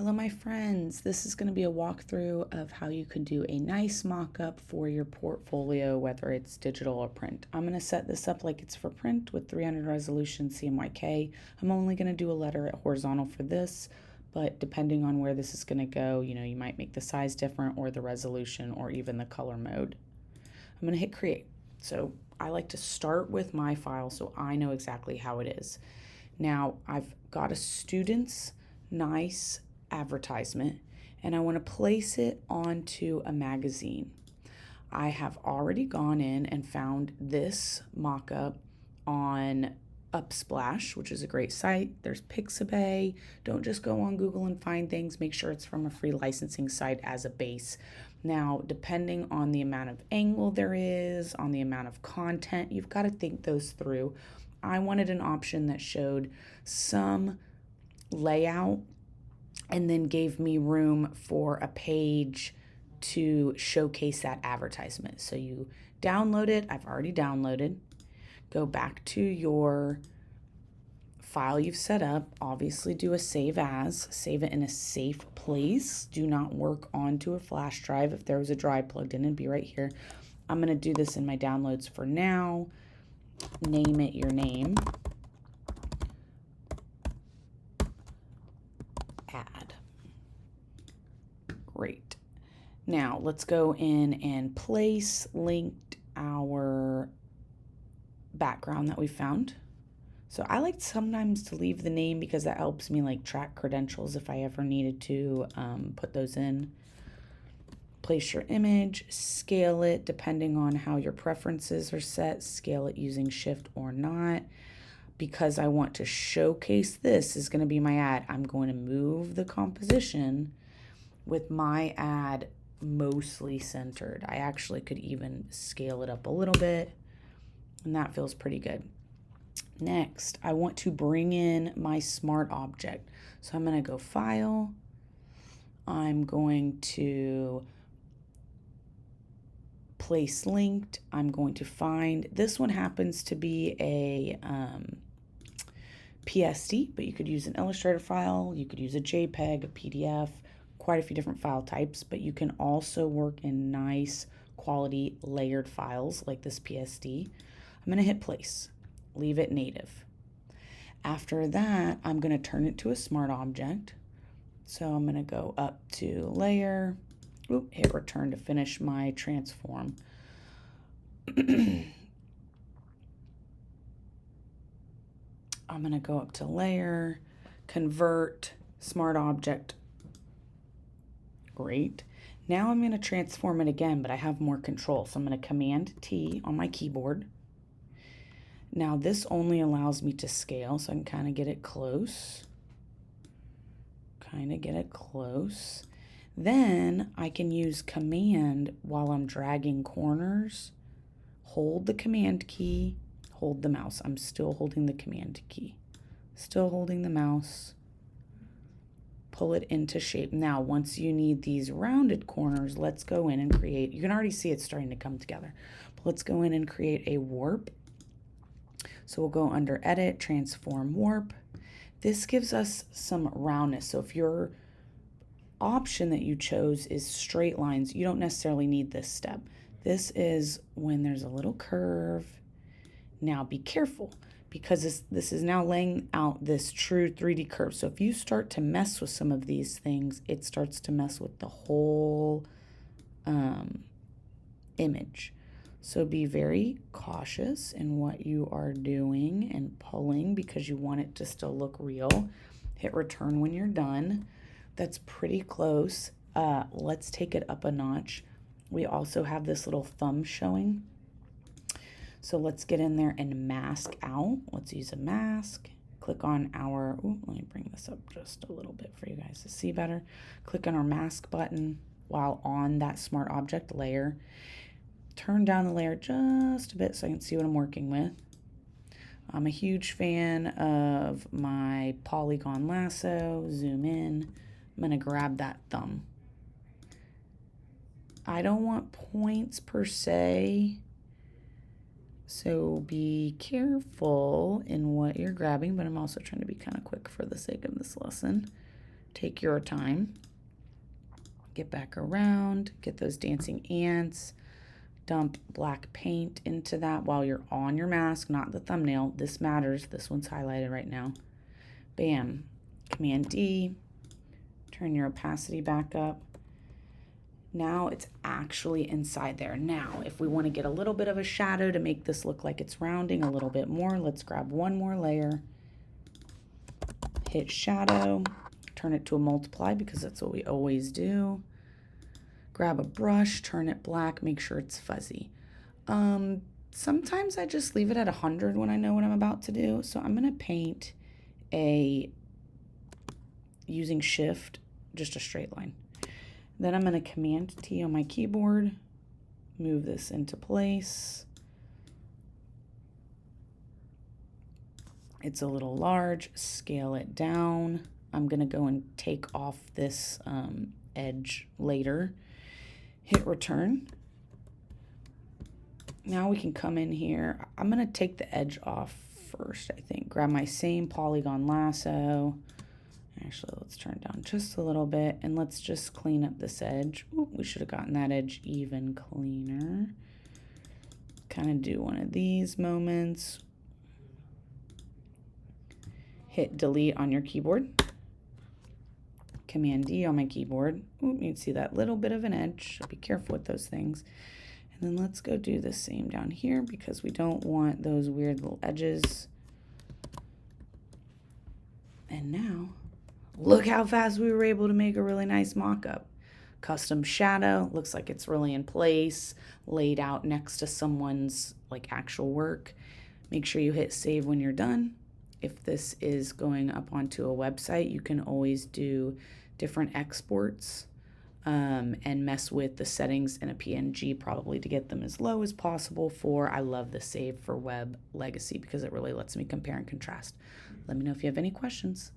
Hello, my friends. This is going to be a walkthrough of how you can do a nice mock-up for your portfolio, whether it's digital or print. I'm going to set this up like it's for print with 300 resolution CMYK. I'm only going to do a letter at horizontal for this, but depending on where this is going to go, you might make the size different or the resolution or even the color mode. I'm going to hit create. So I like to start with my file so I know exactly how it is. Now I've got a student's nice advertisement and I want to place it onto a magazine. I have already gone in and found this mock-up on Upsplash, which is a great site. There's Pixabay. Don't just go on Google and find things. Make sure it's from a free licensing site as a base. Now, depending on the amount of angle there is, on the amount of content, you've got to think those through. I wanted an option that showed some layout and then gave me room for a page to showcase that advertisement. So you download it. I've already downloaded. Go back to your file you've set up. Obviously do a save as. Save it in a safe place. Do not work onto a flash drive. If there was a drive plugged in, it'd be right here. I'm going to do this in my downloads for now. Name it your name. Add. Great. Now let's go in and place linked our background that we found. So I like sometimes to leave the name because that helps me like track credentials if I ever needed to put those in. Place your image, scale it depending on how your preferences are set, scale it using shift or not. Because I want to showcase this is going to be my ad, I'm going to move the composition with my ad mostly centered. I actually could even scale it up a little bit, and that feels pretty good. Next, I want to bring in my smart object. So I'm going to go File. I'm going to place linked. I'm going to find, this one happens to be a PSD, but you could use an Illustrator file, you could use a JPEG, a PDF, quite a few different file types, but you can also work in nice quality layered files like this PSD. I'm going to hit place, leave it native. After that, I'm going to turn it to a smart object. So I'm going to go up to layer, hit return to finish my transform. I'm going to go up to layer, convert, smart object. Great. Now I'm going to transform it again, but I have more control. So I'm going to Command T on my keyboard. Now this only allows me to scale, so I can kind of get it close. Then I can use Command while I'm dragging corners. Hold the Command key, hold the mouse. I'm still holding the Command key. Still holding the mouse. Pull it into shape. Now, once you need these rounded corners, let's go in and create, you can already see it's starting to come together. But let's go in and create a warp. So we'll go under Edit, Transform Warp. This gives us some roundness. So if your option that you chose is straight lines, you don't necessarily need this step. This is when there's a little curve. Now be careful because this is now laying out this true 3D curve. So if you start to mess with some of these things, it starts to mess with the whole image. So be very cautious in what you are doing and pulling because you want it to still look real. Hit return when you're done. That's pretty close. Let's take it up a notch. We also have this little thumb showing. So let's get in there and mask out. Let's use a mask. Click on our, let me bring this up just a little bit for you guys to see better. Click on our mask button while on that smart object layer. Turn down the layer just a bit so I can see what I'm working with. I'm a huge fan of my polygon lasso. Zoom in. I'm going to grab that thumb. I don't want points per se, so be careful in what you're grabbing, but I'm also trying to be kind of quick for the sake of this lesson. Take your time. Get back around, get those dancing ants. Dump black paint into that while you're on your mask, not the thumbnail. This matters. This one's highlighted right now. Bam. Command D. Turn your opacity back up. Now it's actually inside there. Now, if we want to get a little bit of a shadow to make this look like it's rounding a little bit more, let's grab one more layer. Hit shadow. Turn it to a multiply because that's what we always do. Grab a brush, turn it black, make sure it's fuzzy. Sometimes I just leave it at 100 when I know what I'm about to do. So I'm gonna paint using shift, just a straight line. Then I'm gonna Command T on my keyboard, move this into place. It's a little large, scale it down. I'm gonna go and take off this edge later. Hit return. Now we can come in here. I'm gonna take the edge off first, I think. Grab my same polygon lasso. Actually, let's turn it down just a little bit and let's just clean up this edge. Ooh, we should have gotten that edge even cleaner. Kind of do one of these moments. Hit delete on your keyboard. Command D on my keyboard. Ooh, you can see that little bit of an edge, so be careful with those things. And then let's go do the same down here because we don't want those weird little edges. And now, look how fast we were able to make a really nice mock-up. Custom shadow, looks like it's really in place, laid out next to someone's like actual work. Make sure you hit save when you're done. If this is going up onto a website, you can always do different exports and mess with the settings in a PNG probably to get them as low as possible I love the save for web legacy because it really lets me compare and contrast. Let me know if you have any questions.